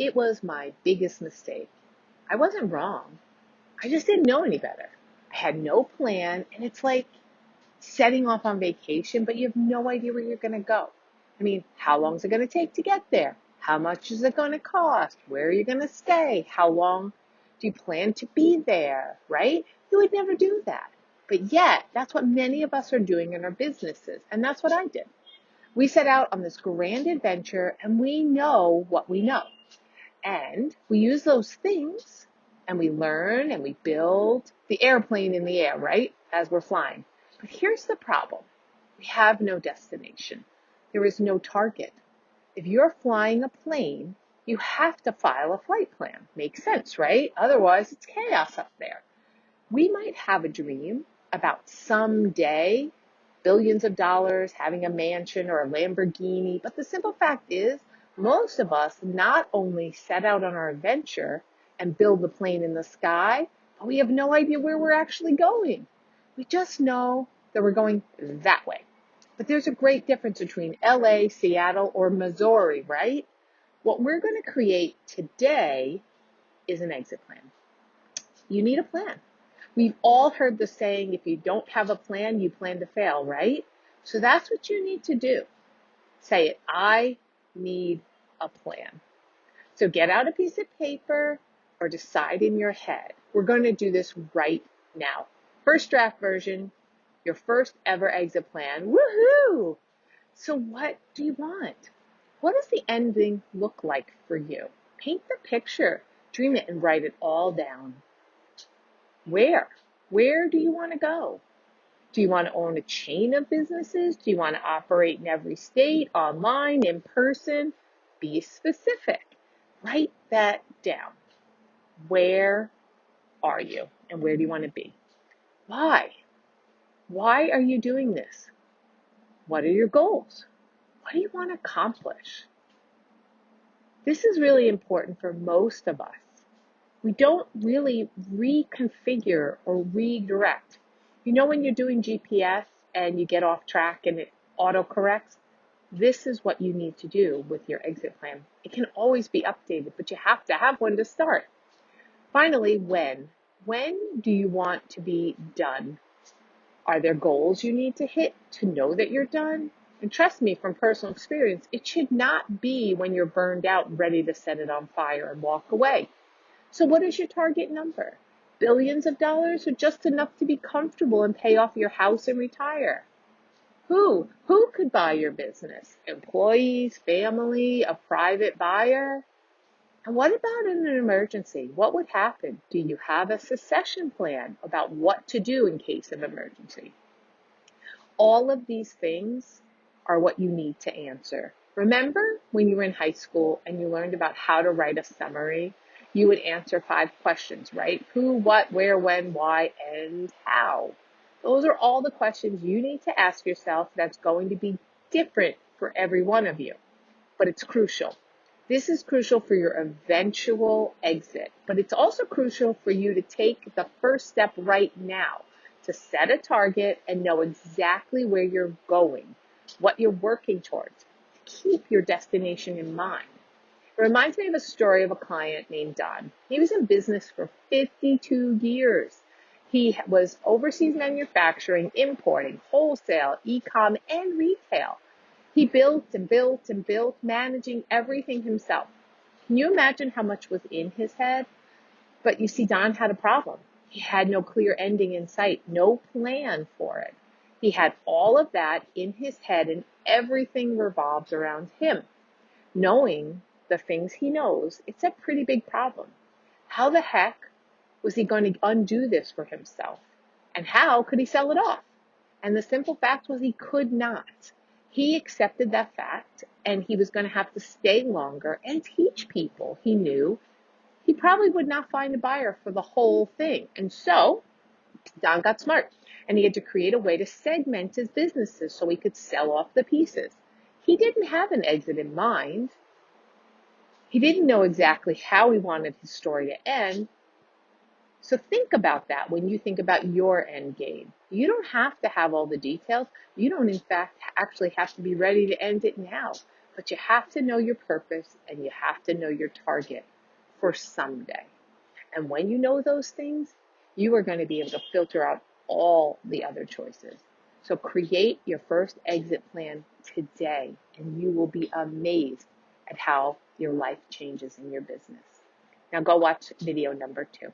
It was my biggest mistake. I wasn't wrong. I just didn't know any better. I had no plan, and it's like setting off on vacation, but you have no idea where you're going to go. I mean, how long is it going to take to get there? How much is it going to cost? Where are you going to stay? How long do you plan to be there, right? You would never do that. But yet, that's what many of us are doing in our businesses, and that's what I did. We set out on this grand adventure, and we know what we know. And we use those things, and we learn, and we build the airplane in the air, right? As we're flying. But here's the problem. We have no destination. There is no target. If you're flying a plane, you have to file a flight plan. Makes sense, right? Otherwise, it's chaos up there. We might have a dream about someday billions of dollars, having a mansion or a Lamborghini, but the simple fact is, most of us not only set out on our adventure and build the plane in the sky, but we have no idea where we're actually going. We just know that we're going that way. But there's a great difference between LA, Seattle, or Missouri, right? What we're going to create today is an exit plan. You need a plan. We've all heard the saying, if you don't have a plan, you plan to fail, right? So that's what you need to do. Say it, I need a plan. So get out a piece of paper or decide in your head. We're going to do this right now. First draft version, your first ever exit plan. Woohoo! So what do you want? What does the ending look like for you? Paint the picture, dream it, and write it all down. Where? Where do you want to go? Do you want to own a chain of businesses? Do you want to operate in every state, online, in person? Be specific. Write that down. Where are you and where do you want to be? Why? Why are you doing this? What are your goals? What do you want to accomplish? This is really important for most of us. We don't really reconfigure or redirect. You know when you're doing GPS and you get off track and it autocorrects? This is what you need to do with your exit plan. It can always be updated, but you have to have one to start. Finally, when? When do you want to be done? Are there goals you need to hit to know that you're done? And trust me, from personal experience, it should not be when you're burned out and ready to set it on fire and walk away. So what is your target number? Billions of dollars or just enough to be comfortable and pay off your house and retire? Who could buy your business? Employees, family, a private buyer? And what about in an emergency? What would happen? Do you have a succession plan about what to do in case of emergency? All of these things are what you need to answer. Remember when you were in high school and you learned about how to write a summary? You would answer 5 questions, right? Who, what, where, when, why, and how. Those are all the questions you need to ask yourself that's going to be different for every one of you. But it's crucial. This is crucial for your eventual exit, but it's also crucial for you to take the first step right now to set a target and know exactly where you're going, what you're working towards. Keep your destination in mind. It reminds me of a story of a client named Don. He was in business for 52 years. He was overseas manufacturing, importing, wholesale, e-com, and retail. He built and built and built, managing everything himself. Can you imagine how much was in his head? But you see, Don had a problem. He had no clear ending in sight, no plan for it. He had all of that in his head, and everything revolves around him. Knowing the things he knows, it's a pretty big problem. How the heck was he going to undo this for himself? And how could he sell it off? And the simple fact was he could not. He accepted that fact, and he was going to have to stay longer and teach people. He knew he probably would not find a buyer for the whole thing. And so Don got smart, and he had to create a way to segment his businesses so he could sell off the pieces. He didn't have an exit in mind. He didn't know exactly how he wanted his story to end. So think about that when you think about your end game. You don't have to have all the details. You don't, in fact, actually have to be ready to end it now. But you have to know your purpose and you have to know your target for someday. And when you know those things, you are going to be able to filter out all the other choices. So create your first exit plan today, and you will be amazed at how your life changes in your business. Now go watch video number 2.